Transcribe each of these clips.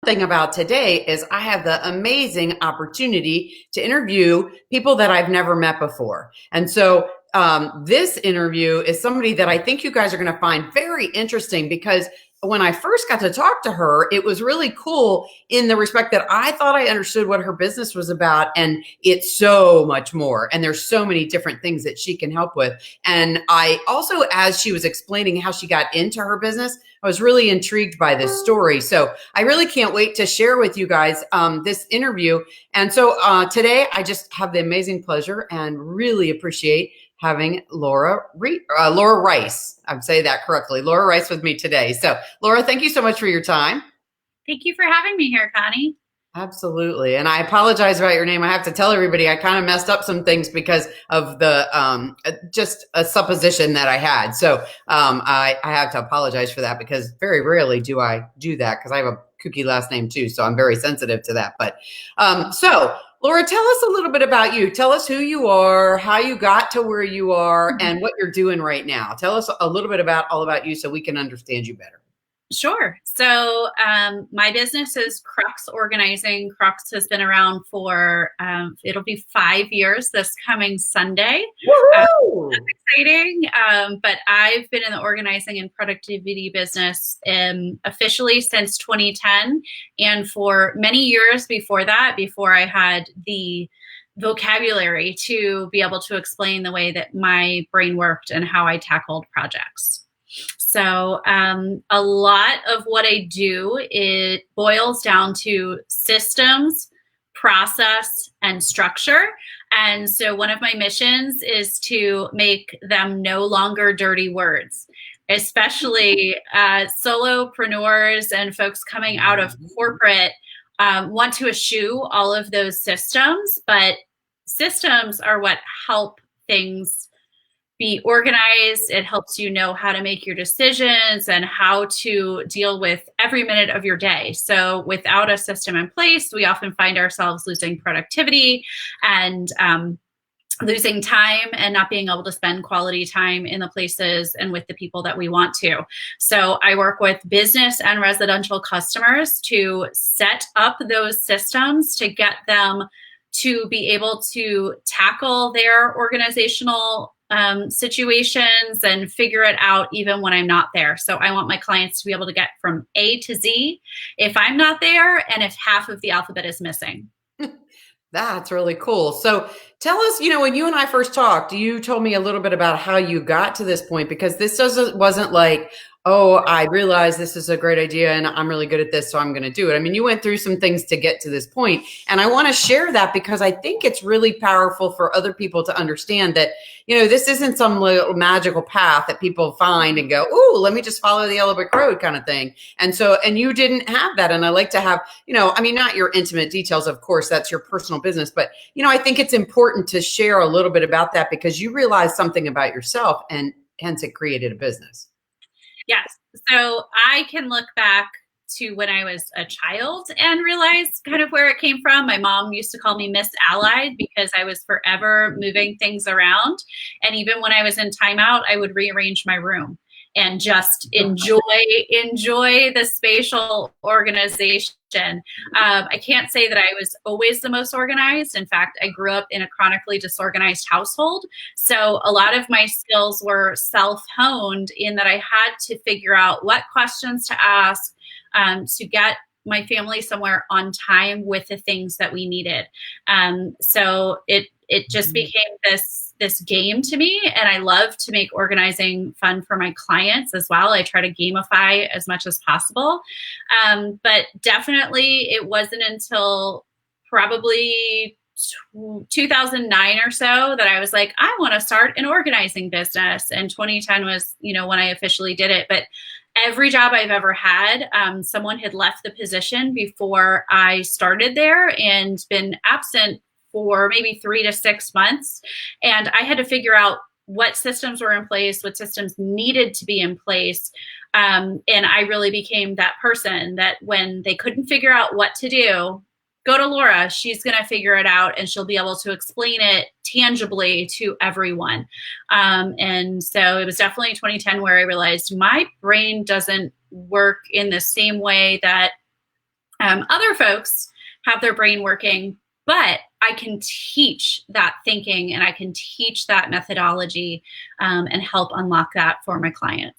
Thing about today is I have the amazing opportunity to interview people that I've never met before. And so this interview is somebody that I think you guys are going to find very interesting because when I first got to talk to her, it was really cool in the respect that I thought I understood what her business was about, and it's so much more. And there's so many different things that she can help with. And I also, as she was explaining how she got into her business, I was really intrigued by this story. So I really can't wait to share with you guys this interview. And so today I just have the amazing pleasure and really appreciate having Laura Reiss. I'm saying that correctly. Laura Reiss with me today. So Laura, thank you so much for your time. Thank you for having me here, Connie. Absolutely. And I apologize about your name. I have to tell everybody I kind of messed up some things because of the just a supposition that I had. So I have to apologize for that because very rarely do I do that because I have a kooky last name too. So I'm very sensitive to that. But so Laura, tell us a little bit about you. Tell us who you are, how you got to where you are, and what you're doing right now. Tell us a little bit about all about you so we can understand you better. Sure. So my business is Crux Organizing. Crux has been around for, it'll be 5 years this coming Sunday. Woohoo! That's exciting. But I've been in the organizing and productivity business officially since 2010. And for many years before that, before I had the vocabulary to be able to explain the way that my brain worked and how I tackled projects. So a lot of what I do, it boils down to systems, process, and structure. And so one of my missions is to make them no longer dirty words, especially solopreneurs and folks coming out of corporate want to eschew all of those systems, but systems are what help things be organized. It helps you know how to make your decisions and how to deal with every minute of your day. So without a system in place, we often find ourselves losing productivity and losing time and not being able to spend quality time in the places and with the people that we want to. So I work with business and residential customers to set up those systems to get them to be able to tackle their organizational situations and figure it out even when I'm not there. So I want my clients to be able to get from A to Z if I'm not there and if half of the alphabet is missing. That's really cool. So tell us, when you and I first talked, you told me a little bit about how you got to this point, because this wasn't like, oh, I realize this is a great idea and I'm really good at this, so I'm going to do it. I mean, you went through some things to get to this point, and I want to share that because I think it's really powerful for other people to understand that, this isn't some little magical path that people find and go, "Ooh, let me just follow the yellow brick road" kind of thing. And you didn't have that. And I like to have, not your intimate details, of course, that's your personal business, but, I think it's important to share a little bit about that because you realized something about yourself and hence it created a business. Yes. So I can look back to when I was a child and realize kind of where it came from. My mom used to call me Miss Allied because I was forever moving things around. And even when I was in timeout, I would rearrange my room and just enjoy the spatial organization. I can't say that I was always the most organized. In fact, I grew up in a chronically disorganized household. So a lot of my skills were self-honed in that I had to figure out what questions to ask to get my family somewhere on time with the things that we needed. So it just became this game to me, and I love to make organizing fun for my clients as well. I try to gamify as much as possible, but definitely it wasn't until probably 2009 or so that I was like, I want to start an organizing business. And 2010 was, when I officially did it. But every job I've ever had, someone had left the position before I started there and been absent for maybe 3 to 6 months. And I had to figure out what systems were in place, what systems needed to be in place. And I really became that person that when they couldn't figure out what to do, go to Laura. She's going to figure it out and she'll be able to explain it tangibly to everyone. And so it was definitely 2010 where I realized my brain doesn't work in the same way that Other folks have their brain working, but I can teach that thinking and I can teach that methodology and help unlock that for my clients.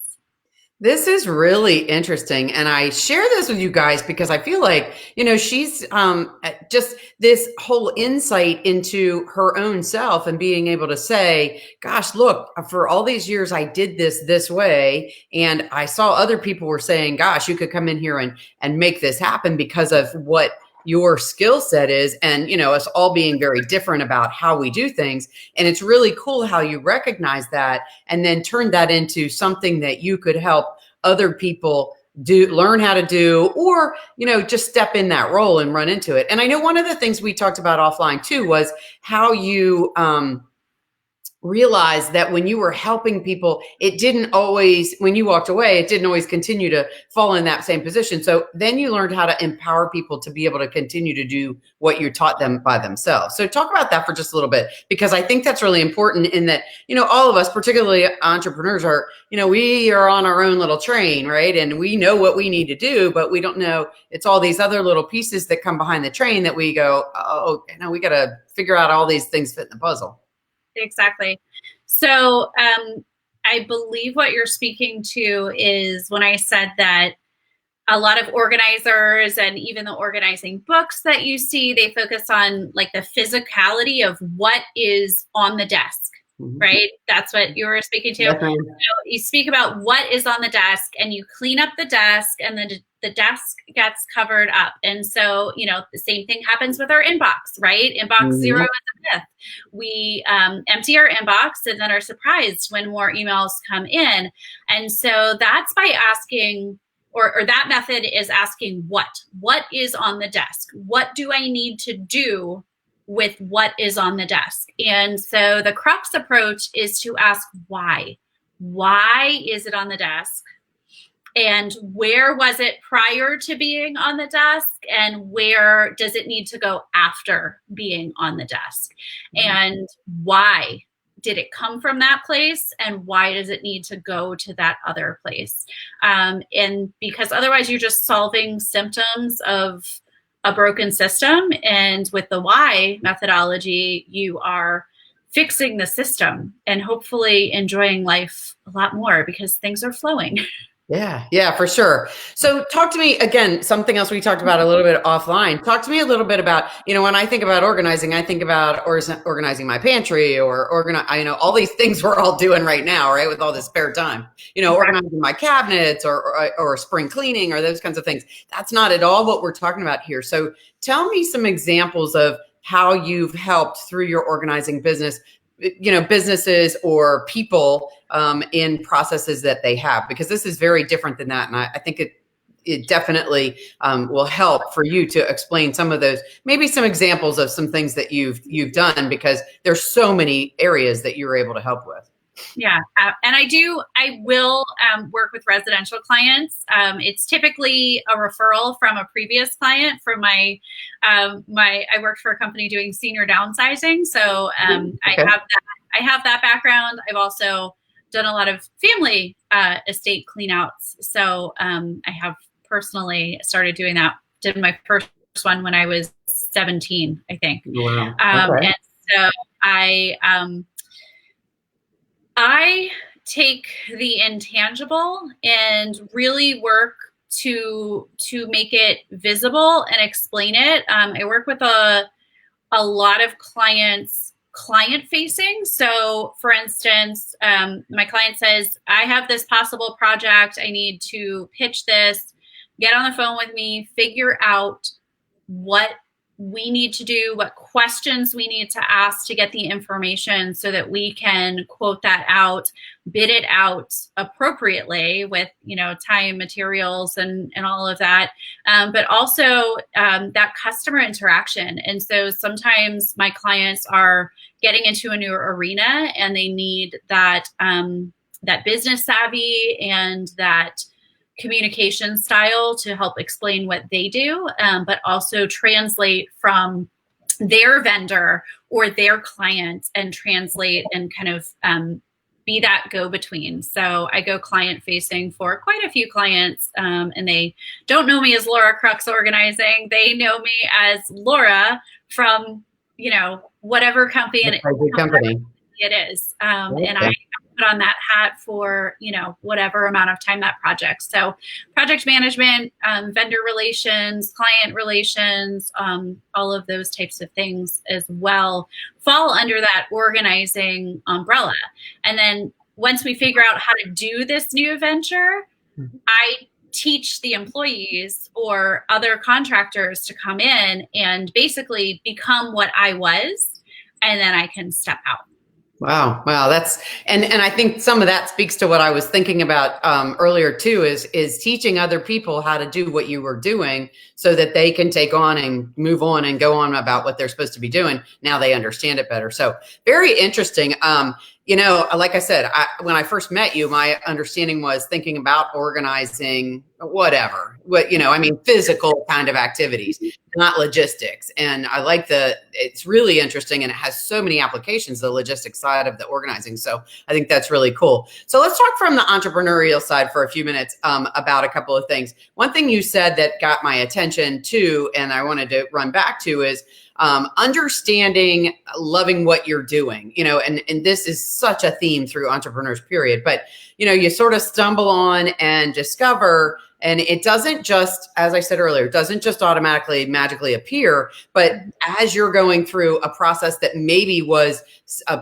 This is really interesting. And I share this with you guys because I feel like, she's just this whole insight into her own self and being able to say, gosh, look, for all these years, I did this way. And I saw other people were saying, gosh, you could come in here and make this happen because of what your skill set is, and us all being very different about how we do things. And it's really cool how you recognize that and then turn that into something that you could help other people learn how to do, or just step in that role and run into it. And I know one of the things we talked about offline too was how you realize that when you were helping people, it didn't always, when you walked away, it didn't always continue to fall in that same position. So then you learned how to empower people to be able to continue to do what you taught them by themselves. So talk about that for just a little bit, because I think that's really important in that, all of us, particularly entrepreneurs, are, we are on our own little train, right? And we know what we need to do, but we don't know it's all these other little pieces that come behind the train that we go, oh, we got to figure out all these things fit in the puzzle. Exactly. So I believe what you're speaking to is when I said that a lot of organizers and even the organizing books that you see, they focus on like the physicality of what is on the desk, right? That's what you were speaking to. So you speak about what is on the desk and you clean up the desk and then the desk gets covered up. And so, the same thing happens with our inbox, right? Inbox zero is a myth. We empty our inbox and then are surprised when more emails come in. And so that's by asking, or that method is asking what is on the desk? What do I need to do with what is on the desk? And so the crux approach is to ask why. Why is it on the desk? And where was it prior to being on the desk? And where does it need to go after being on the desk? And why did it come from that place? And why does it need to go to that other place? And because otherwise you're just solving symptoms of a broken system. And with the why methodology, you are fixing the system and hopefully enjoying life a lot more because things are flowing. Yeah, for sure. So talk to me again, something else we talked about a little bit offline. Talk to me a little bit about, when I think about organizing, I think about organizing my pantry or all these things we're all doing right now, right? With all this spare time, organizing my cabinets or spring cleaning or those kinds of things. That's not at all what we're talking about here. So tell me some examples of how you've helped through your organizing business, businesses or people in processes that they have, because this is very different than that. And I think it definitely will help for you to explain some of those, maybe some examples of some things that you've done, because there's so many areas that you're able to help with. Yeah. And I will work with residential clients. It's typically a referral from a previous client from I worked for a company doing senior downsizing. So okay. I have that background. I've also done a lot of family estate cleanouts. So I have personally started doing that. Did my first one when I was 17, I think. Wow. Okay. And so I take the intangible and really work to make it visible and explain it. I work with a lot of clients, client facing. So for instance, my client says, I have this possible project. I need to pitch this, get on the phone with me, figure out what we need to do, what questions we need to ask to get the information so that we can quote that out, bid it out appropriately with, time, materials, and all of that. But also that customer interaction. And so sometimes my clients are getting into a new arena and they need that, that business savvy and that communication style to help explain what they do, but also translate from their vendor or their client and translate and kind of be that go-between. So I go client-facing for quite a few clients, and they don't know me as Laura Crux Organizing. They know me as Laura from, whatever company it is. And I put on that hat for, whatever amount of time that project. So project management, vendor relations, client relations, all of those types of things as well fall under that organizing umbrella. And then once we figure out how to do this new venture, I teach the employees or other contractors to come in and basically become what I was, and then I can step out. Wow. That's, and I think some of that speaks to what I was thinking about earlier too, is teaching other people how to do what you were doing so that they can take on and move on and go on about what they're supposed to be doing. Now they understand it better. So very interesting. Like I said, when I first met you, my understanding was thinking about organizing physical kind of activities, not logistics. And I like it's really interesting, and it has so many applications, the logistics side of the organizing. So I think that's really cool. So let's talk from the entrepreneurial side for a few minutes about a couple of things. One thing you said that got my attention too, and I wanted to run back to, is understanding, loving what you're doing, and this is such a theme through entrepreneurs, period. But, you sort of stumble on and discover, and it doesn't just, as I said earlier, it doesn't just automatically magically appear, but as you're going through a process that maybe was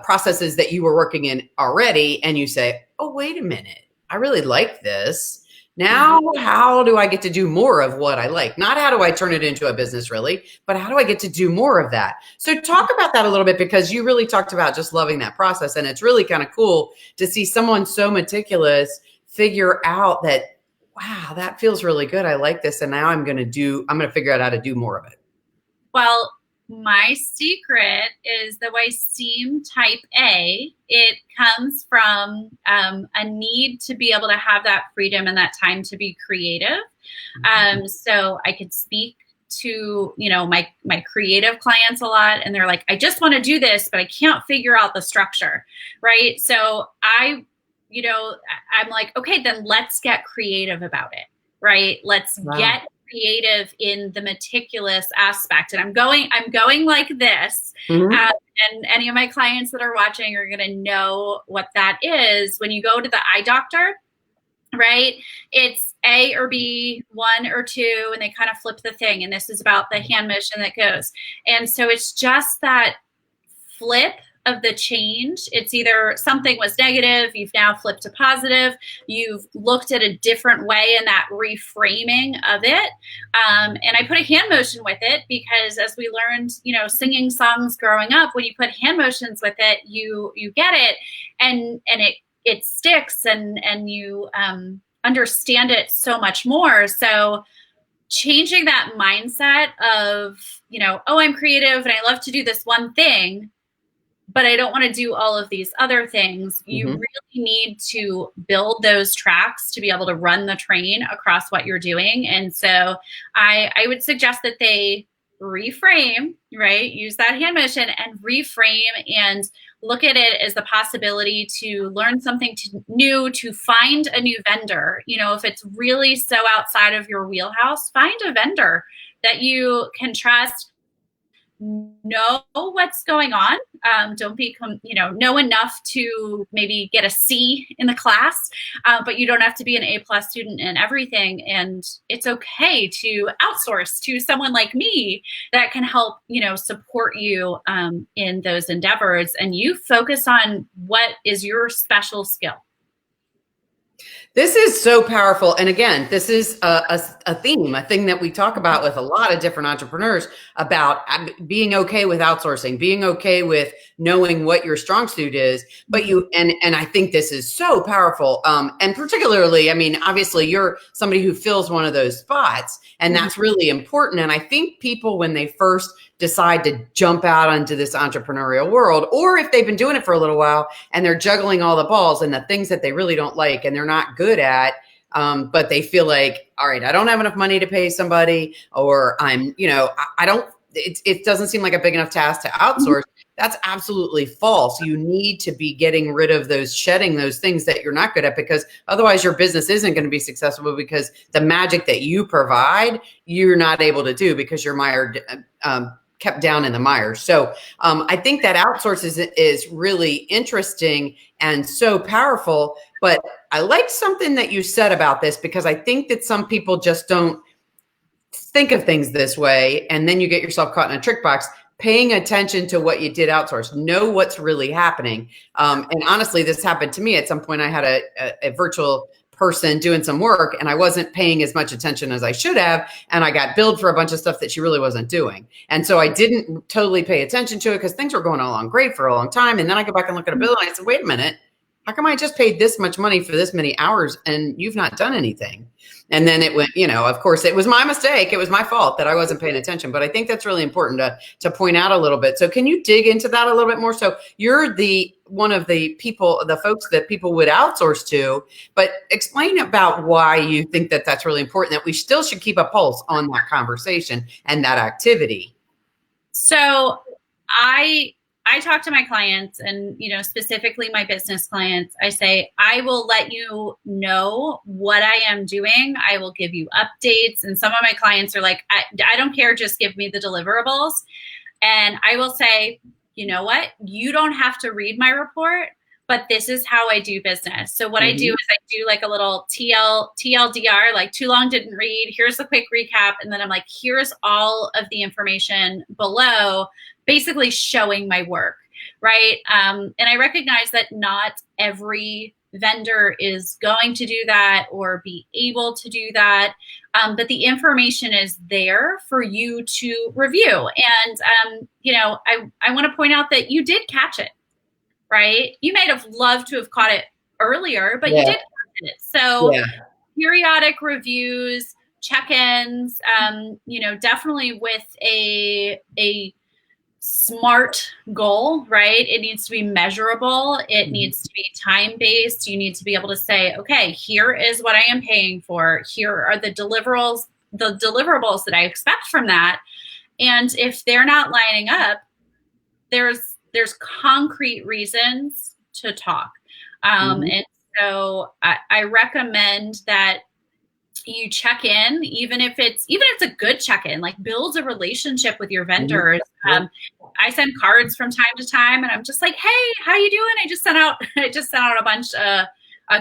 processes that you were working in already, and you say, oh, wait a minute, I really like this. Now, how do I get to do more of what I like? Not how do I turn it into a business really, but how do I get to do more of that? So talk about that a little bit, because you really talked about just loving that process. And it's really kind of cool to see someone so meticulous figure out that, wow, that feels really good. I like this. And now I'm going to figure out how to do more of it. Well, my secret is the Weiss-Steam type A. It comes from a need to be able to have that freedom and that time to be creative. So I could speak to, my creative clients a lot, and they're like, I just want to do this, but I can't figure out the structure. Right. So I'm like, okay, then let's get creative about it. Right. Let's get creative in the meticulous aspect. And I'm going like this. And any of my clients that are watching are going to know what that is. When you go to the eye doctor, right, it's A or B, 1 or 2, and they kind of flip the thing. And this is about the hand motion that goes. And so it's just that flip of the change. It's either something was negative, you've now flipped to positive, you've looked at a different way in that reframing of it. And I put a hand motion with it because, as we learned, singing songs growing up, when you put hand motions with it, you get it, and it sticks, and you understand it so much more. So changing that mindset of, oh, I'm creative and I love to do this one thing, but I don't want to do all of these other things. You really need to build those tracks to be able to run the train across what you're doing. And so I would suggest that they reframe, right? Use that hand motion and reframe and look at it as the possibility to learn something new, to find a new vendor. If it's really so outside of your wheelhouse, find a vendor that you can trust. Know what's going on. Don't become, know enough to maybe get a C in the class, but you don't have to be an A+ student in everything. And it's okay to outsource to someone like me that can help, support you in those endeavors. And you focus on what is your special skill. This is so powerful. And again, this is a theme, a thing that we talk about with a lot of different entrepreneurs about being okay with outsourcing, being okay with knowing what your strong suit is. But and I think this is so powerful. And particularly, obviously you're somebody who fills one of those spots, and that's really important. And I think people, when they first decide to jump out onto this entrepreneurial world, or if they've been doing it for a little while and they're juggling all the balls and the things that they really don't like and they're not good at, but they feel like, all right, I don't have enough money to pay somebody, or I'm, it doesn't seem like a big enough task to outsource. that's absolutely false. You need to be getting rid of those, shedding those things that you're not good at, because otherwise your business isn't going to be successful, because the magic that you provide, you're not able to do because you're mired, kept down in the mire. So I think that outsource is really interesting and so powerful. But I like something that you said about this, because I think that some people just don't think of things this way. And then you get yourself caught in a trick box. Paying attention to what you did outsource, know what's really happening. And honestly, this happened to me at some point. I had a virtual person doing some work, and I wasn't paying as much attention as I should have. And I got billed for a bunch of stuff that she really wasn't doing. And so I didn't totally pay attention to it, because things were going along great for a long time. And then I go back and look at a bill, and I said, wait a minute, how come I just paid this much money for this many hours and you've not done anything? And then it went, of course, it was my mistake. It was my fault that I wasn't paying attention. But I think that's really important to point out a little bit. So can you dig into that a little bit more? So you're one of the people, the folks that people would outsource to, but explain about why you think that that's really important, that we still should keep a pulse on that conversation and that activity. So I talk to my clients, and, specifically my business clients. I say, I will let you know what I am doing. I will give you updates. And some of my clients are like, I don't care. Just give me the deliverables. And I will say, you know what? You don't have to read my report, but this is how I do business. So what I do is I do like a little TLDR, like too long didn't read. Here's the quick recap. And then I'm like, here's all of the information below, basically showing my work, right? And I recognize that not every vendor is going to do that or be able to do that, but the information is there for you to review. And, I want to point out that you did catch it, right? You might have loved to have caught it earlier, but you did catch it. So periodic reviews, check-ins, definitely with a smart goal, right? It needs to be measurable. It needs to be time-based. You need to be able to say, okay, here is what I am paying for. Here are the deliverables that I expect from that. And if they're not lining up, there's concrete reasons to talk. And so I recommend that you check in, even if it's a good check-in, like builds a relationship with your vendors. I send cards from time to time, and I'm just like, hey, how you doing? I just sent out a bunch a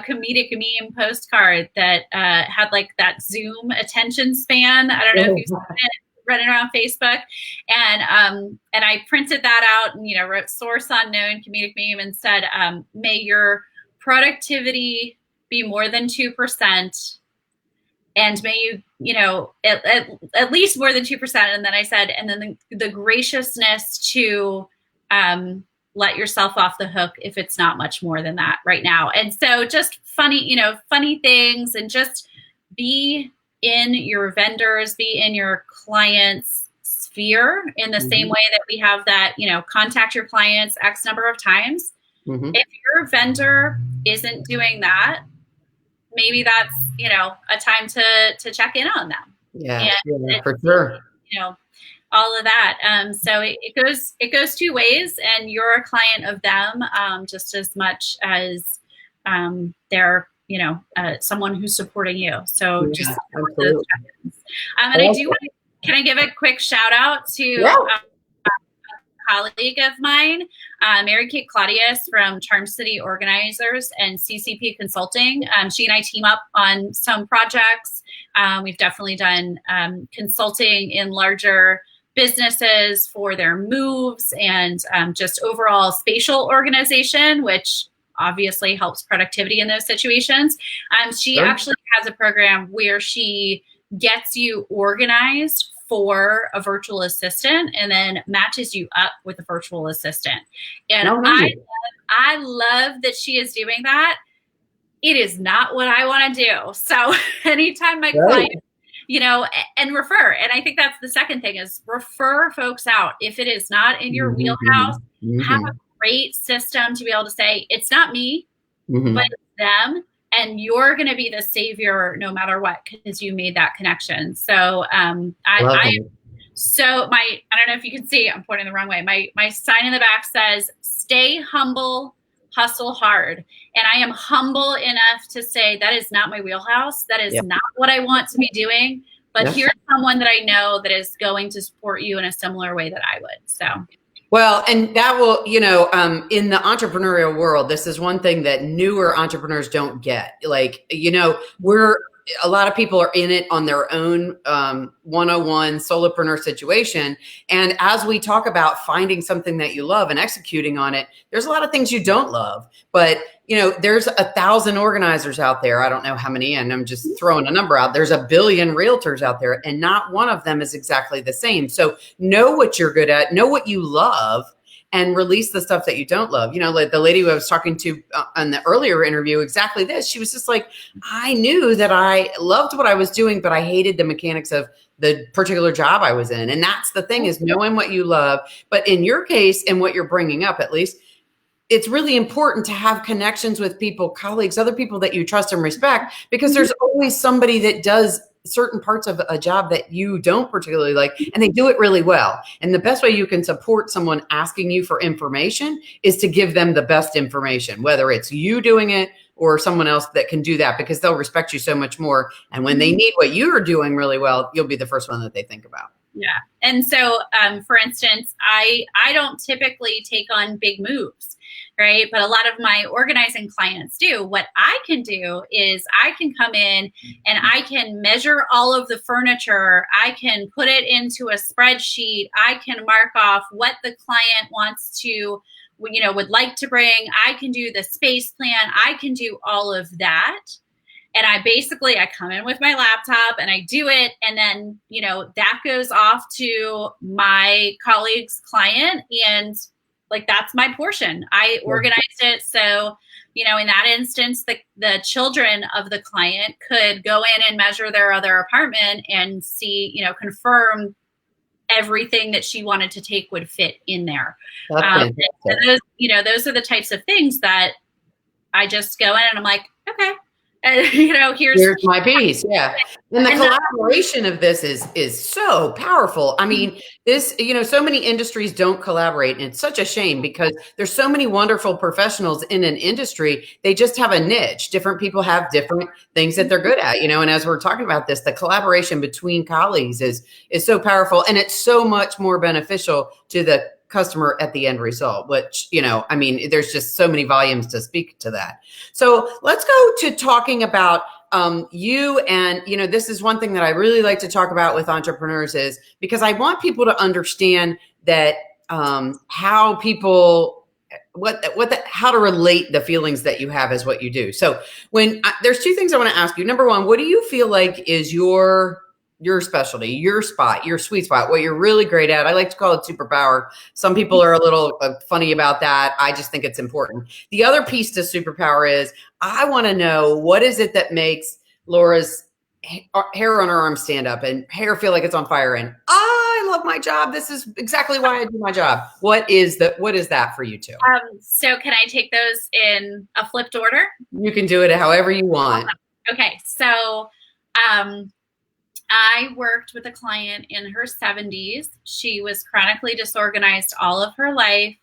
comedic meme postcard that had like that Zoom attention span. I don't know if you've seen it running around Facebook, and I printed that out and wrote source unknown comedic meme and said, may your productivity be more than 2%. And may you, at least more than 2%. And then I said, and then the graciousness to let yourself off the hook if it's not much more than that right now. And so just funny things, and just be in your vendors, be in your clients' sphere in the same way that we have that, contact your clients X number of times. If your vendor isn't doing that, maybe that's, a time to check in on them. Yeah, for sure. All of that. So it goes two ways, and you're a client of them just as much as they're, someone who's supporting you. So just those check-ins. And can I give a quick shout out to colleague of mine, Mary Kate Claudius from Charm City Organizers and CCP Consulting. She and I team up on some projects. We've definitely done consulting in larger businesses for their moves and just overall spatial organization, which obviously helps productivity in those situations. She actually has a program where she gets you organized for a virtual assistant and then matches you up with a virtual assistant. And I love that she is doing that. It is not what I want to do. So anytime my client, and refer. And I think that's the second thing is refer folks out. If it is not in your wheelhouse, have a great system to be able to say, it's not me, but it's them. And you're going to be the savior no matter what, because you made that connection. So I am So I don't know if you can see, I'm pointing the wrong way. My sign in the back says, stay humble, hustle hard. And I am humble enough to say that is not my wheelhouse. That is Yeah. not what I want to be doing. But Yeah. here's someone that I know that is going to support you in a similar way that I would. So. Well, and that will, in the entrepreneurial world, this is one thing that newer entrepreneurs don't get. Like, a lot of people are in it on their own 101 solopreneur situation. And as we talk about finding something that you love and executing on it, there's a lot of things you don't love. But, there's 1,000 organizers out there. I don't know how many, and I'm just throwing a number out. There's 1 billion realtors out there, and not one of them is exactly the same. So know what you're good at, know what you love, and release the stuff that you don't love. Like the lady who I was talking to on the earlier interview, exactly this. She was just like, I knew that I loved what I was doing, but I hated the mechanics of the particular job I was in. And that's the thing, is knowing what you love. But in your case, and what you're bringing up, at least, it's really important to have connections with people, colleagues, other people that you trust and respect, because there's always somebody that does certain parts of a job that you don't particularly like, and they do it really well. And the best way you can support someone asking you for information is to give them the best information, whether it's you doing it or someone else that can do that, because they'll respect you so much more. And when they need what you're doing really well, you'll be the first one that they think about. Yeah. And so, for instance, I don't typically take on big moves, right? But a lot of my organizing clients do. What I can do is I can come in and I can measure all of the furniture. I can put it into a spreadsheet. I can mark off what the client wants to, would like to bring. I can do the space plan. I can do all of that. And I come in with my laptop and I do it. And then, that goes off to my colleague's client, and like, that's my portion. I organized it. So, in that instance, the children of the client could go in and measure their other apartment and see, confirm everything that she wanted to take would fit in there. So those are the types of things that I just go in and I'm like, okay. And, here's my piece. Yeah. And the collaboration of this is so powerful. I mean, this, so many industries don't collaborate, and it's such a shame, because there's so many wonderful professionals in an industry. They just have a niche. Different people have different things that they're good at, and as we're talking about this, the collaboration between colleagues is so powerful, and it's so much more beneficial to the customer at the end result, which, there's just so many volumes to speak to that. So let's go to talking about you. And, this is one thing that I really like to talk about with entrepreneurs, is because I want people to understand that how people, how to relate the feelings that you have as what you do. So there's two things I want to ask you. Number one, what do you feel like is your specialty, your spot, your sweet spot, what you're really great at? I like to call it superpower. Some people are a little funny about that. I just think it's important. The other piece to superpower is, I want to know, what is it that makes Laura's hair on her arm stand up and hair feel like it's on fire? And I love my job. This is exactly why I do my job. What is that for you too? So can I take those in a flipped order? You can do it however you want. Okay. So, I worked with a client in her 70s. She was chronically disorganized all of her life.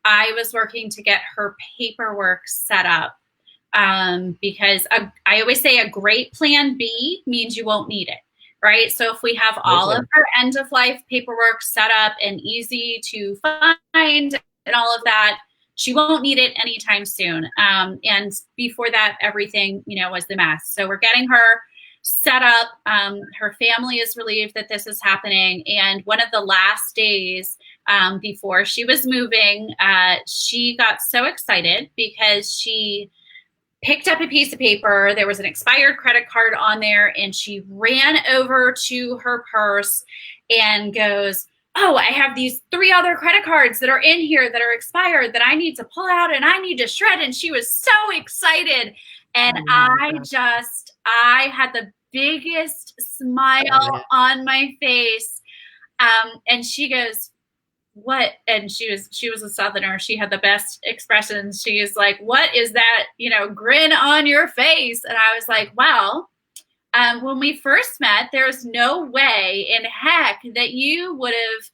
I was working to get her paperwork set up, because I always say a great plan B means you won't need it, right? So if we have all of her end of life paperwork set up and easy to find and all of that, she won't need it anytime soon. And before that, everything, was the mess. So we're getting her set up. Her family is relieved that this is happening. And one of the last days before she was moving, she got so excited because she picked up a piece of paper. There was an expired credit card on there, and she ran over to her purse and goes, oh, I have these 3 other credit cards that are in here that are expired that I need to pull out and I need to shred. And she was so excited. And I had the biggest smile on my face. And she goes, what? And she was a Southerner. She had the best expressions. She is like, what is that, grin on your face? And I was like, well, when we first met, there's no way in heck that you would have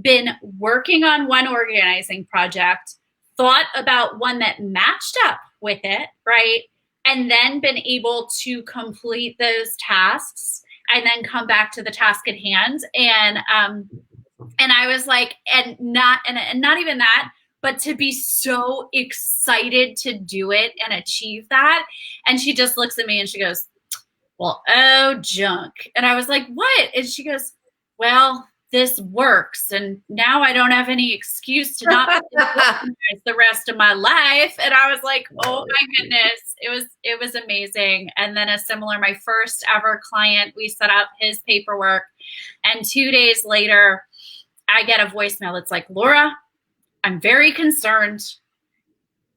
been working on one organizing project, thought about one that matched up with it, right? And then been able to complete those tasks and then come back to the task at hand. And I was like, and not even that, but to be so excited to do it and achieve that. And she just looks at me and she goes, well, oh, junk. And I was like, what? And she goes, well, this works. And now I don't have any excuse to not the rest of my life. And I was like, oh my goodness, it was amazing. And then my first ever client, we set up his paperwork. And 2 days later, I get a voicemail. It's like, Laura, I'm very concerned.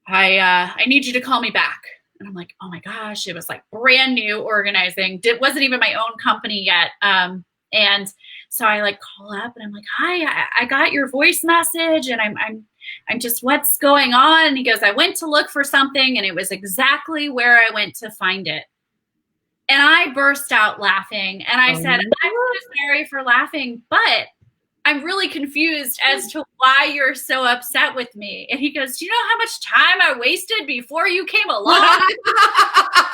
I need you to call me back. And I'm like, oh my gosh, it was like brand new organizing. It wasn't even my own company yet. And so I like call up and I'm like, hi, I got your voice message and I'm just, what's going on? And he goes, I went to look for something and it was exactly where I went to find it. And I burst out laughing and I said, I'm so sorry for laughing, but I'm really confused as to why you're so upset with me. And he goes, do you know how much time I wasted before you came along?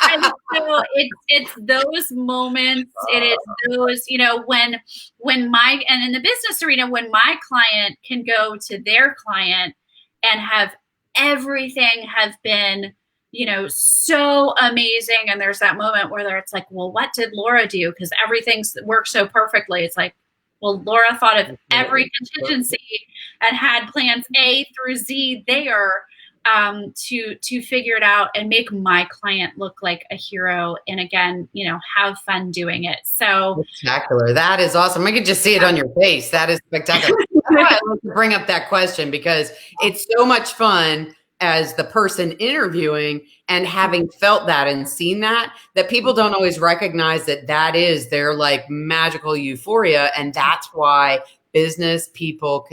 And so it's those moments. It is those, when and in the business arena, when my client can go to their client and have everything have been, so amazing. And there's that moment where it's like, well, what did Laura do? Because everything's worked so perfectly. It's like, well, Laura thought of every contingency and had plans A through Z there to figure it out and make my client look like a hero. And again, have fun doing it. So spectacular. That is awesome. I could just see it on your face. That is spectacular. I love to bring up that question because it's so much fun as the person interviewing and having felt that and seen that people don't always recognize that is their like magical euphoria. And that's why business people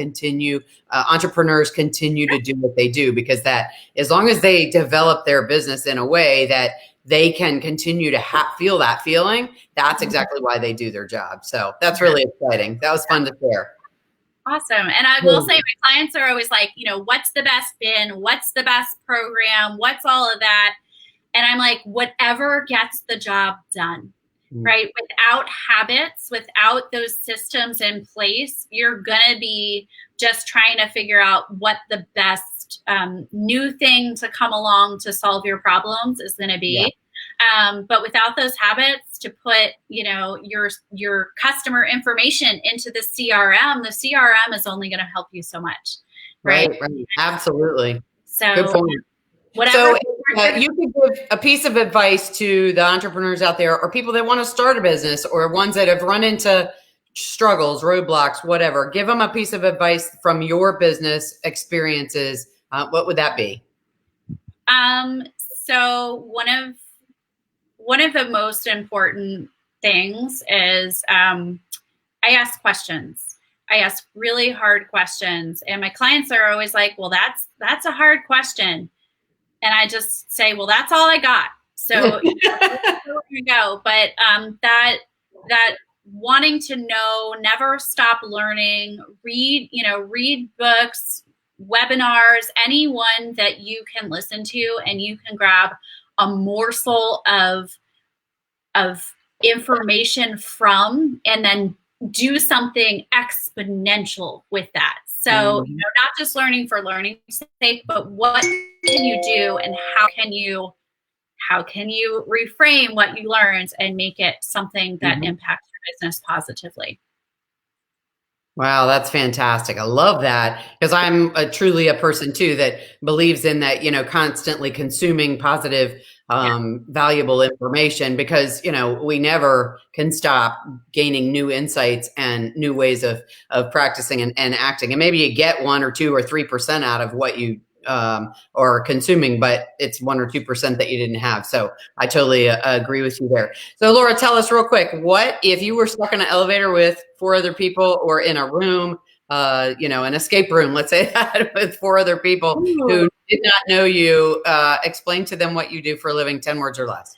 entrepreneurs continue to do what they do, because that as long as they develop their business in a way that they can continue to feel that feeling, that's exactly why they do their job. So that's really exciting. That was fun to share. Awesome. And I will say my clients are always like, what's the best bin? What's the best program? What's all of that? And I'm like, whatever gets the job done, right? Without habits, without those systems in place, you're going to be just trying to figure out what the best new thing to come along to solve your problems is going to be. Yeah. But without those habits to put, your customer information into the CRM is only going to help you so much. Right. Absolutely. So good point. Whatever. So you could give a piece of advice to the entrepreneurs out there or people that want to start a business or ones that have run into struggles, roadblocks, whatever. Give them a piece of advice from your business experiences. What would that be? So one of the most important things is I ask questions. I ask really hard questions. And my clients are always like, well, that's a hard question. And I just say, well, that's all I got. So there you go. But that wanting to know, never stop learning, read books, webinars, anyone that you can listen to and you can grab a morsel of information from, and then do something exponential with that. So, not just learning for learning's sake, but what can you do and how can you reframe what you learned and make it something that impacts your business positively. Wow, that's fantastic. I love that because I'm truly a person too that believes in that, constantly consuming positive, valuable information because, we never can stop gaining new insights and new ways of practicing and acting. And maybe you get 1 or 2 or 3% out of what you or consuming, but it's 1 or 2% that you didn't have. So I totally agree with you there. So Laura, tell us real quick, what if you were stuck in an elevator with 4 other people or in a room, an escape room, let's say that, with 4 other people who did not know you, explain to them what you do for a living, 10 words or less.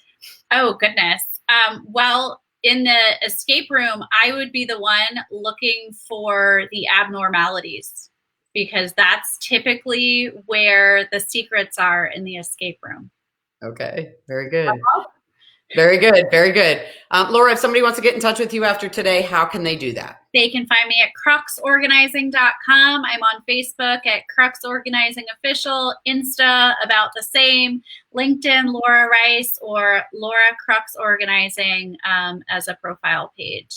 Oh, goodness. Well, in the escape room, I would be the one looking for the abnormalities because that's typically where the secrets are in the escape room. Okay, very good. Very good. Very good. Laura, if somebody wants to get in touch with you after today, how can they do that? They can find me at cruxorganizing.com. I'm on Facebook at Crux Organizing Official, Insta about the same, LinkedIn Laura Reiss or Laura Crux Organizing as a profile page.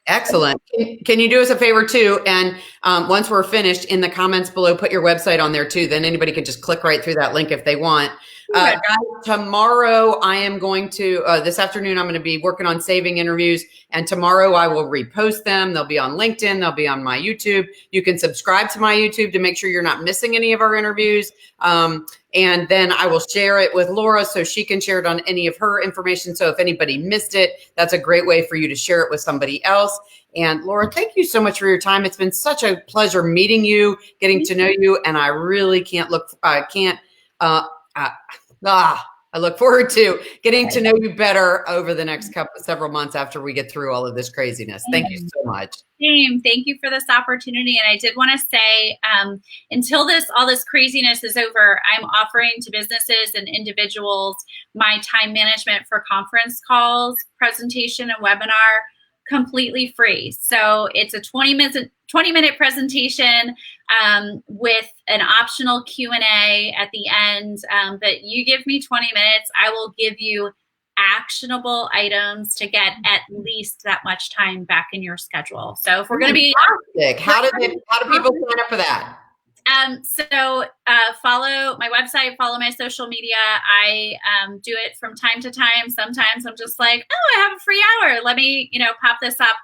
Excellent. Can you do us a favor too? And once we're finished, in the comments below, put your website on there too. Then anybody can just click right through that link if they want. Guys, tomorrow I am going to, this afternoon, I'm going to be working on saving interviews. And tomorrow I will repost them. They'll be on LinkedIn. They'll be on my YouTube. You can subscribe to my YouTube to make sure you're not missing any of our interviews. And then I will share it with Laura so she can share it on any of her information. So if anybody missed it, that's a great way for you to share it with somebody else. And Laura, thank you so much for your time. It's been such a pleasure meeting you, getting to know you. And I really I look forward to getting to know you better over the next several months after we get through all of this craziness. Thank you so much. Same. Thank you for this opportunity. And I did want to say, until all this craziness is over, I'm offering to businesses and individuals my time management for conference calls, presentation, and webinar completely free. So it's a 20-minute presentation with an optional Q&A at the end. But you give me 20 minutes, I will give you actionable items to get at least that much time back in your schedule. So if we're going to be how do people sign up for that? Follow my website, follow my social media. I do it from time to time. Sometimes I'm just like, oh, I have a free hour. Let me, pop this up.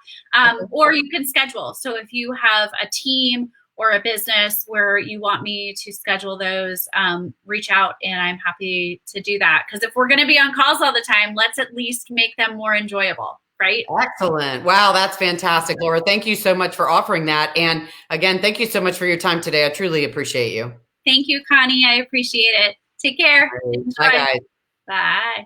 Or you can schedule. So if you have a team or a business where you want me to schedule those, reach out and I'm happy to do that. Because if we're going to be on calls all the time, let's at least make them more enjoyable. Right? Excellent. Wow, that's fantastic, Laura. Thank you so much for offering that. And again, thank you so much for your time today. I truly appreciate you. Thank you, Connie. I appreciate it. Take care. Bye, guys. Bye.